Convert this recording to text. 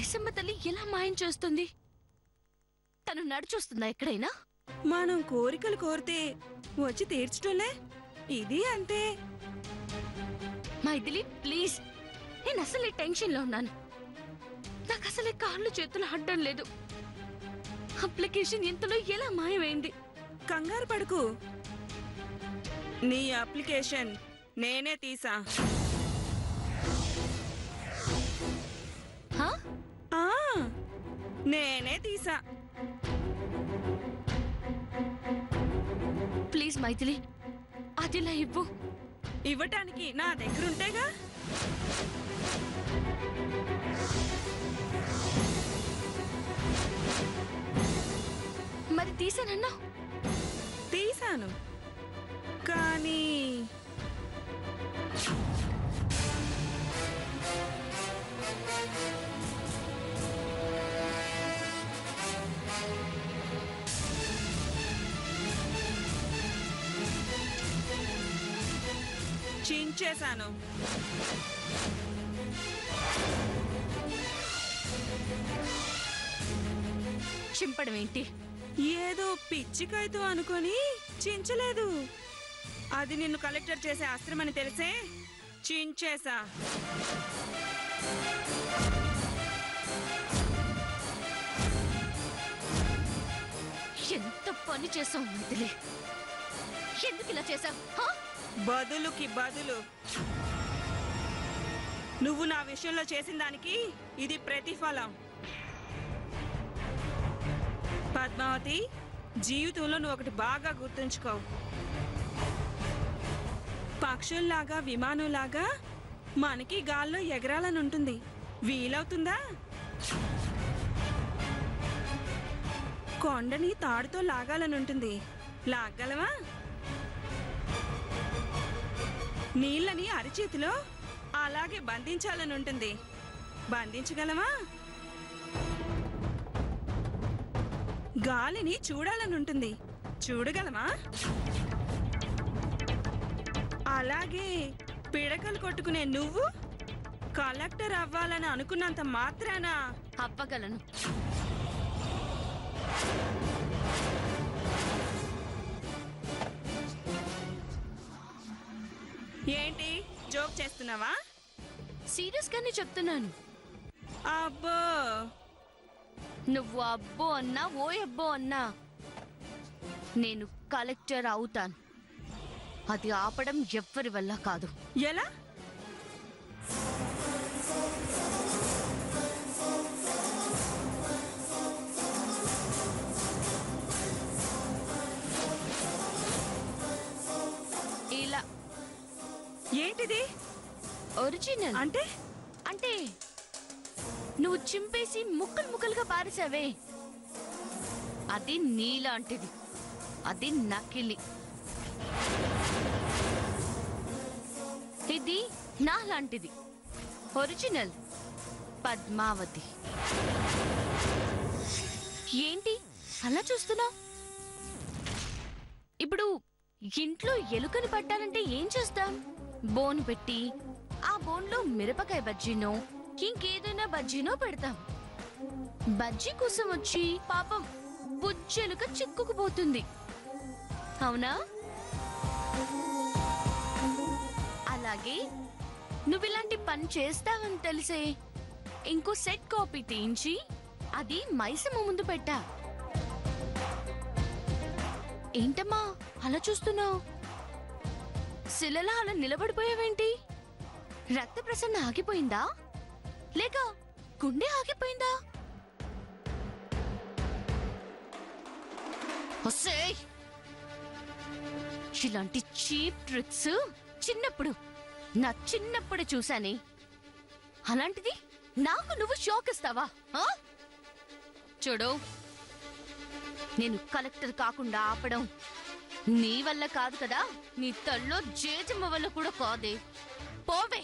మైసమ్మ తల్లి ఎలా మాయం చేస్తుంది? తను నడిచొస్తుందా ఎక్కడైనా? మనం కోరికలు కోరితే వచ్చి తీర్చటంలే, ఇది అంతే. మైథిలి ప్లీజ్, నేను అసలే టెన్షన్ లో ఉన్నాను. నాకు అసలే కాళ్ళు చేతులు అడ్డం లేదు. అప్లికేషన్ ఇంతలో ఎలా మాయమైంది? కంగారు పడుకు, నీ అప్లికేషన్ నేనే తీసా. హా? ఆ, నేనే తీసా. ప్లీజ్ మైథిలి, అదిలా ఇవ్వు. ఇవ్వటానికి నా దగ్గరుంటేగా. మరి తీసానన్నా? తీసాను, కానీ చించేశాను. చింపడం ఏంటి? ఏదో పిచ్చికాయతో అనుకొని చించలేదు. అది నిన్ను కలెక్టర్ చేసే అస్త్రమని తెలిసే చించేశా. ఎంత పని చేసావు మైథిలి? ఎందుకు ఇలా చేసావు? బదులుకి బదులు నువ్వు నా విషయంలో చేసిన దానికి ఇది ప్రతిఫలం. పద్మావతి, జీవితంలో నువ్వు ఒకటి బాగా గుర్తుంచుకో. పక్షుల్లాగా విమానంలాగా మనకి గాల్లో ఎగరాలని ఉంటుంది. వీలవుతుందా? కొండని తాడుతో లాగాలని ఉంటుంది. లాగలవా? నీళ్ళని అరిచేతిలో అలాగే బంధించాలని ఉంటుంది. బంధించగలవా? గాలిని చూడాలని ఉంటుంది. చూడగలమా? అలాగే పిడకలు కొట్టుకునే నువ్వు కలెక్టర్ అవ్వాలని అనుకున్నంత మాత్రాన అవ్వగలను. ఏంటి జోక్ చేస్తున్నావా? సీరియస్ గానే చెప్తున్నాను. అబ్బో, నువ్వు అబ్బో అన్నా ఓ అబ్బో అన్నా నేను కలెక్టర్ అవుతాను. అది ఆపడం ఎవ్వరి వల్ల కాదు. ఎలా? ఇలా. ఏంటిది? ఒరిజినల్ అంటే అంటే నువ్వు చింపేసి ముక్కలు ముక్కలుగా పారేసావే, అది నీలాంటిది. అది నకిలీ. ఇది నాలాంటిది, ఒరిజినల్ పద్మావతి. ఏంటి అలా చూస్తున్నావు? ఇప్పుడు ఇంట్లో ఎలుకని పట్టాలంటే ఏం చేస్తాం? బోన్ పెట్టి ఆ బోన్లో మిరపకాయ బజ్జీనో ఇంకేదైనా బజ్జీనో పెడతాం. బజ్జీ కోసం వచ్చి పాపం బుజ్జెలుక చిక్కుకుపోతుంది, అవునా? అలాగే నువ్విలాంటి పని చేస్తావని తెలిసే ఇంకో సెట్ కాపీ తీయించి అది మైసమ్మ ముందు పెట్టా. ఏంటమ్మా అలా చూస్తున్నావు? శిలలా అలా నిలబడిపోయావేంటి? రక్త ప్రసరణ ఆగిపోయిందా లేక గుండె ఆగిపోయిందా? ఇలాంటి చీప్ ట్రిక్స్ నా చిన్నప్పుడు చూసానే. అలాంటిది నాకు నువ్వు షాక్ ఇస్తావా? చూడు, నేను కలెక్టర్ కాకుండా ఆపడం నీ వల్ల కాదు కదా, నీ తల్లో జేజమ్మ వల్ల కూడా కాదే. పోవే.